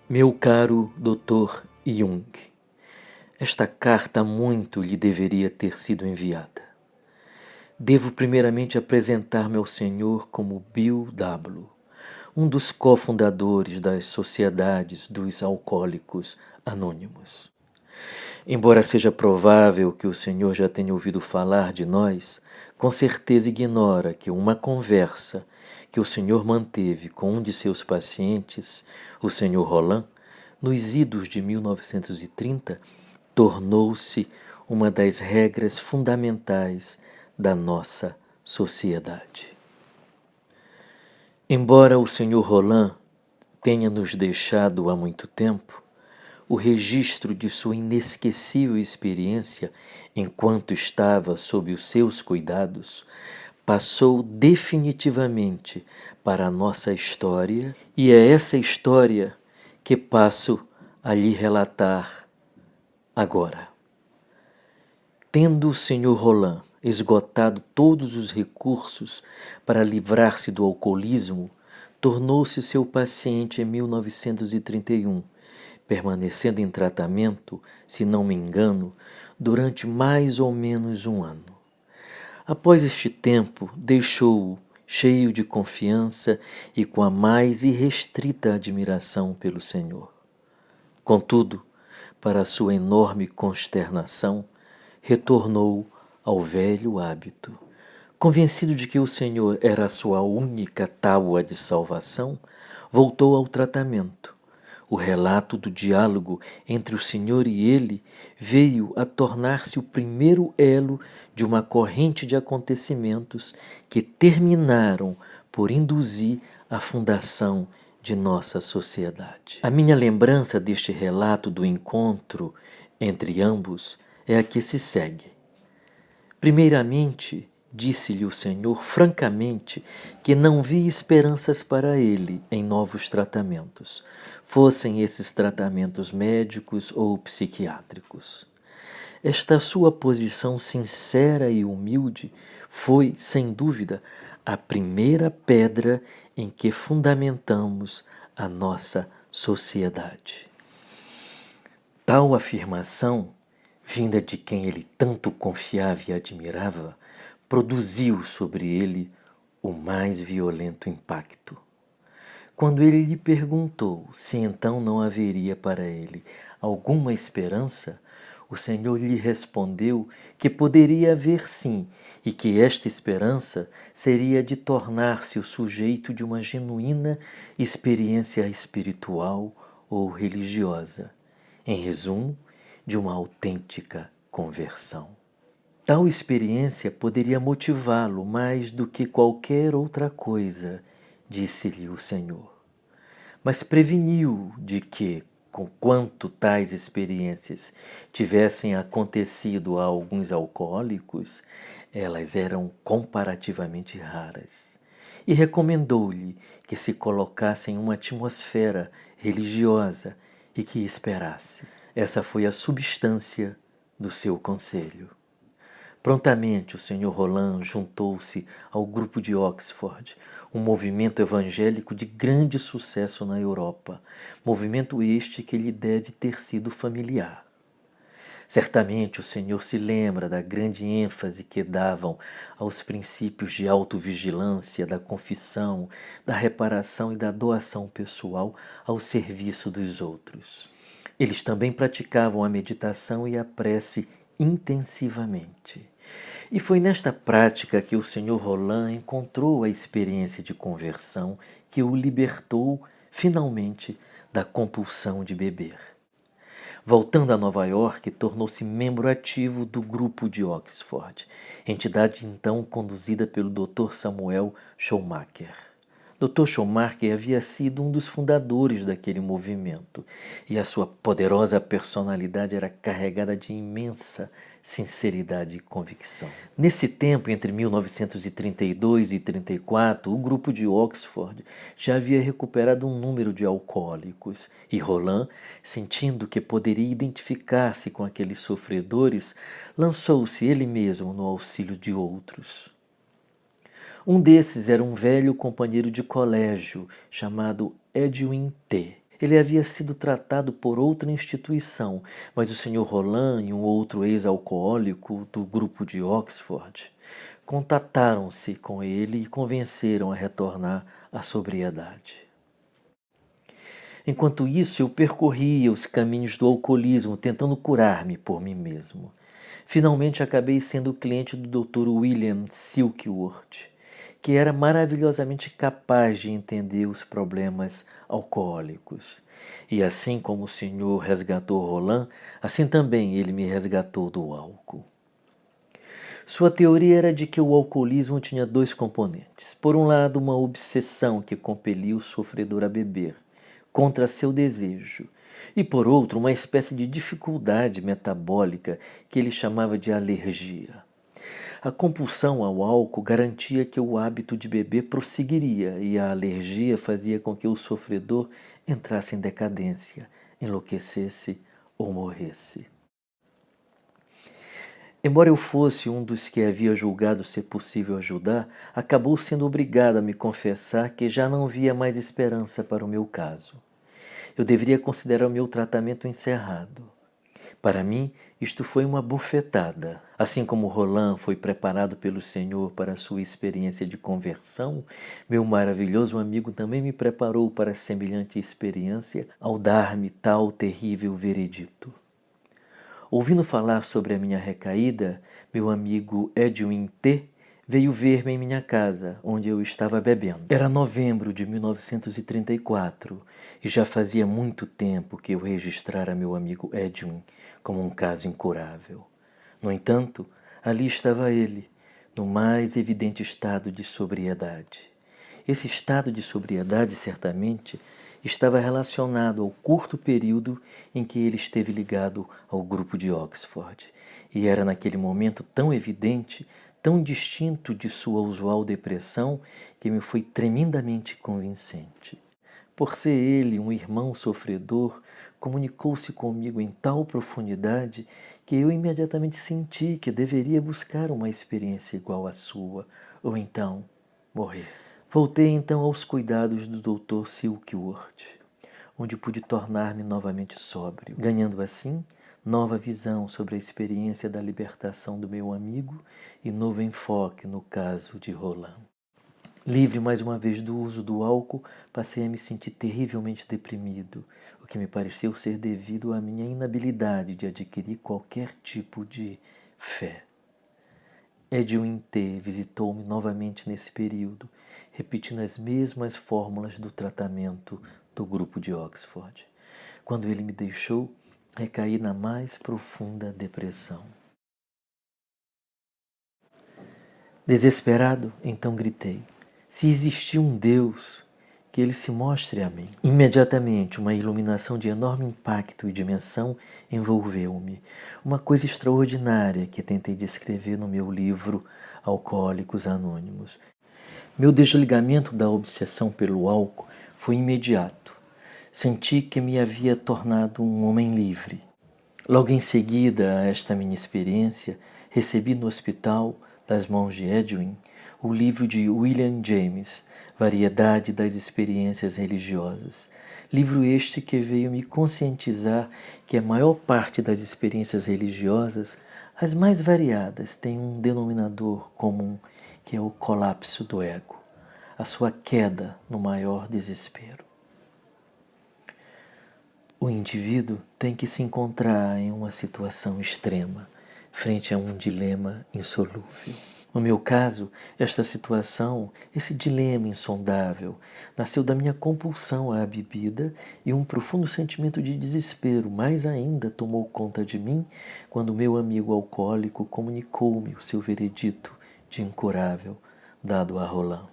Meu caro Dr. Jung, esta carta muito lhe deveria ter sido enviada. Devo primeiramente apresentar-me ao senhor como Bill W., um dos cofundadores das Sociedades dos Alcoólicos Anônimos. Embora seja provável que o senhor já tenha ouvido falar de nós, com certeza ignora que uma conversa que o senhor manteve com um de seus pacientes, o senhor Roland, nos idos de 1930, tornou-se uma das regras fundamentais da nossa sociedade. Embora o senhor Roland tenha nos deixado há muito tempo, o registro de sua inesquecível experiência enquanto estava sob os seus cuidados passou definitivamente para a nossa história, e é essa história que passo a lhe relatar agora. Tendo o senhor Roland esgotado todos os recursos para livrar-se do alcoolismo, tornou-se seu paciente em 1931, permanecendo em tratamento, se não me engano, durante mais ou menos um ano. Após este tempo, deixou-o cheio de confiança e com a mais irrestrita admiração pelo Senhor. Contudo, para sua enorme consternação, retornou ao velho hábito. Convencido de que o Senhor era a sua única tábua de salvação, voltou ao tratamento. O relato do diálogo entre o Senhor e ele veio a tornar-se o primeiro elo de uma corrente de acontecimentos que terminaram por induzir a fundação de nossa sociedade. A minha lembrança deste relato do encontro entre ambos é a que se segue. Primeiramente, disse-lhe o Senhor francamente que não via esperanças para ele em novos tratamentos, fossem esses tratamentos médicos ou psiquiátricos. Esta sua posição sincera e humilde foi, sem dúvida, a primeira pedra em que fundamentamos a nossa sociedade. Tal afirmação, vinda de quem ele tanto confiava e admirava, produziu sobre ele o mais violento impacto. Quando ele lhe perguntou se então não haveria para ele alguma esperança, o Senhor lhe respondeu que poderia haver sim, e que esta esperança seria de tornar-se o sujeito de uma genuína experiência espiritual ou religiosa. Em resumo, de uma autêntica conversão. Tal experiência poderia motivá-lo mais do que qualquer outra coisa, disse-lhe o Senhor. Mas preveniu de que, conquanto tais experiências tivessem acontecido a alguns alcoólicos, elas eram comparativamente raras. E recomendou-lhe que se colocasse em uma atmosfera religiosa e que esperasse. Essa foi a substância do seu conselho. Prontamente o Sr. Roland juntou-se ao grupo de Oxford, um movimento evangélico de grande sucesso na Europa, movimento este que lhe deve ter sido familiar. Certamente o Senhor se lembra da grande ênfase que davam aos princípios de autovigilância, da confissão, da reparação e da doação pessoal ao serviço dos outros. Eles também praticavam a meditação e a prece intensivamente. E foi nesta prática que o Sr. Roland encontrou a experiência de conversão que o libertou, finalmente, da compulsão de beber. Voltando a Nova York, tornou-se membro ativo do Grupo de Oxford, entidade então conduzida pelo Dr. Samuel Schumacher. Dr. Schumacher havia sido um dos fundadores daquele movimento e a sua poderosa personalidade era carregada de imensa sinceridade e convicção. Nesse tempo, entre 1932 e 34, o grupo de Oxford já havia recuperado um número de alcoólicos e Roland, sentindo que poderia identificar-se com aqueles sofredores, lançou-se ele mesmo no auxílio de outros. Um desses era um velho companheiro de colégio chamado Edwin T. Ele havia sido tratado por outra instituição, mas o Sr. Roland e um outro ex-alcoólico do grupo de Oxford contataram-se com ele e convenceram a retornar à sobriedade. Enquanto isso, eu percorria os caminhos do alcoolismo, tentando curar-me por mim mesmo. Finalmente acabei sendo cliente do Dr. William Silkworth, que era maravilhosamente capaz de entender os problemas alcoólicos. E assim como o senhor resgatou Roland, assim também ele me resgatou do álcool. Sua teoria era de que o alcoolismo tinha dois componentes. Por um lado, uma obsessão que compelia o sofredor a beber, contra seu desejo, e por outro, uma espécie de dificuldade metabólica que ele chamava de alergia. A compulsão ao álcool garantia que o hábito de beber prosseguiria e a alergia fazia com que o sofredor entrasse em decadência, enlouquecesse ou morresse. Embora eu fosse um dos que havia julgado ser possível ajudar, acabou sendo obrigado a me confessar que já não via mais esperança para o meu caso. Eu deveria considerar o meu tratamento encerrado. Para mim, isto foi uma bufetada. Assim como Roland foi preparado pelo Senhor para a sua experiência de conversão, meu maravilhoso amigo também me preparou para semelhante experiência ao dar-me tal terrível veredito. Ouvindo falar sobre a minha recaída, meu amigo Edwin T. veio ver-me em minha casa, onde eu estava bebendo. Era novembro de 1934 e já fazia muito tempo que eu registrara meu amigo Edwin como um caso incurável. No entanto, ali estava ele, no mais evidente estado de sobriedade. Esse estado de sobriedade, certamente, estava relacionado ao curto período em que ele esteve ligado ao grupo de Oxford, e era naquele momento tão evidente, tão distinto de sua usual depressão, que me foi tremendamente convincente. Por ser ele um irmão sofredor, comunicou-se comigo em tal profundidade que eu imediatamente senti que deveria buscar uma experiência igual à sua, ou então morrer. Voltei então aos cuidados do Dr. Silkworth, onde pude tornar-me novamente sóbrio, ganhando assim nova visão sobre a experiência da libertação do meu amigo e novo enfoque no caso de Roland. Livre mais uma vez do uso do álcool, passei a me sentir terrivelmente deprimido, o que me pareceu ser devido à minha inabilidade de adquirir qualquer tipo de fé. Edwin T. visitou-me novamente nesse período, repetindo as mesmas fórmulas do tratamento do grupo de Oxford. Quando ele me deixou, recaí na mais profunda depressão. Desesperado, então gritei: se existe um Deus, que ele se mostre a mim. Imediatamente, uma iluminação de enorme impacto e dimensão envolveu-me. Uma coisa extraordinária que tentei descrever no meu livro Alcoólicos Anônimos. Meu desligamento da obsessão pelo álcool foi imediato. Senti que me havia tornado um homem livre. Logo em seguida a esta minha experiência, recebi no hospital, das mãos de Edwin, o livro de William James, Variedade das Experiências Religiosas. Livro este que veio me conscientizar que a maior parte das experiências religiosas, as mais variadas, tem um denominador comum, que é o colapso do ego, a sua queda no maior desespero. O indivíduo tem que se encontrar em uma situação extrema, frente a um dilema insolúvel. No meu caso, esta situação, esse dilema insondável, nasceu da minha compulsão à bebida e um profundo sentimento de desespero mais ainda tomou conta de mim quando meu amigo alcoólico comunicou-me o seu veredito de incurável dado a Roland.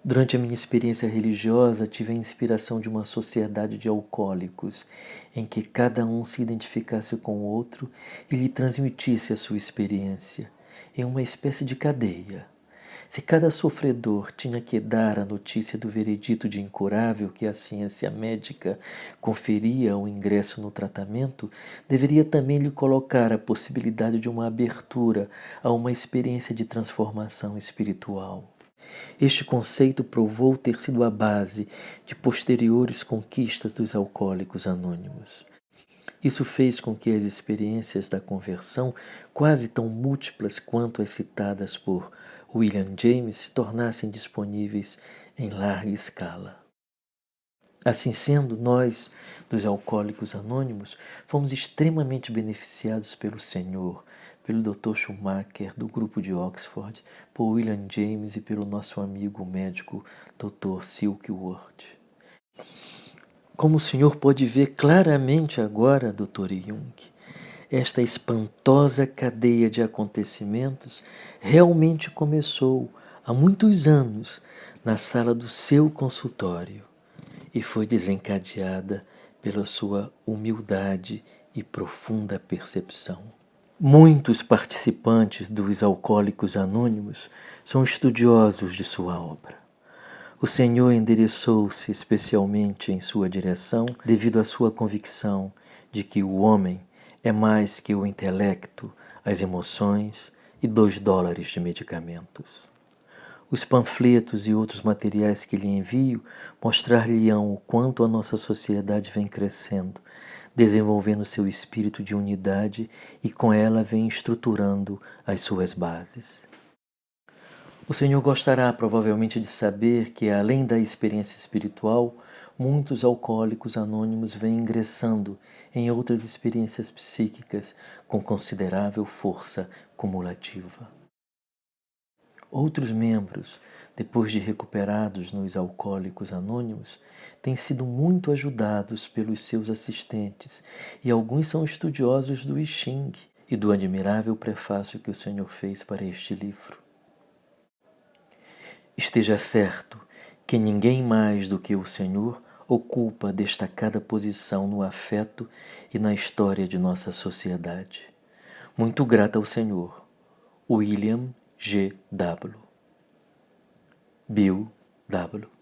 Durante a minha experiência religiosa, tive a inspiração de uma sociedade de alcoólicos, em que cada um se identificasse com o outro e lhe transmitisse a sua experiência, em uma espécie de cadeia. Se cada sofredor tinha que dar a notícia do veredito de incurável que a ciência médica conferia ao ingresso no tratamento, deveria também lhe colocar a possibilidade de uma abertura a uma experiência de transformação espiritual. Este conceito provou ter sido a base de posteriores conquistas dos alcoólicos anônimos. Isso fez com que as experiências da conversão, quase tão múltiplas quanto as citadas por William James, se tornassem disponíveis em larga escala. Assim sendo, nós, dos Alcoólicos Anônimos, fomos extremamente beneficiados pelo Senhor, pelo Dr. Schumacher, do grupo de Oxford, por William James e pelo nosso amigo médico Dr. Silkworth. Como o Senhor pode ver claramente agora, Dr. Jung, esta espantosa cadeia de acontecimentos realmente começou há muitos anos na sala do seu consultório e foi desencadeada pela sua humildade e profunda percepção. Muitos participantes dos Alcoólicos Anônimos são estudiosos de sua obra. O Senhor endereçou-se especialmente em sua direção devido à sua convicção de que o homem é mais que o intelecto, as emoções e $2 de medicamentos. Os panfletos e outros materiais que lhe envio mostrar-lhe-ão o quanto a nossa sociedade vem crescendo, desenvolvendo seu espírito de unidade e com ela vem estruturando as suas bases. O Senhor gostará provavelmente de saber que, além da experiência espiritual, muitos alcoólicos anônimos vêm ingressando em outras experiências psíquicas com considerável força cumulativa. Outros membros, depois de recuperados nos Alcoólicos Anônimos, têm sido muito ajudados pelos seus assistentes e alguns são estudiosos do I Ching e do admirável prefácio que o Senhor fez para este livro. Esteja certo que ninguém mais do que o Senhor ocupa destacada posição no afeto e na história de nossa sociedade. Muito grata ao Senhor. William G. W. Bill W.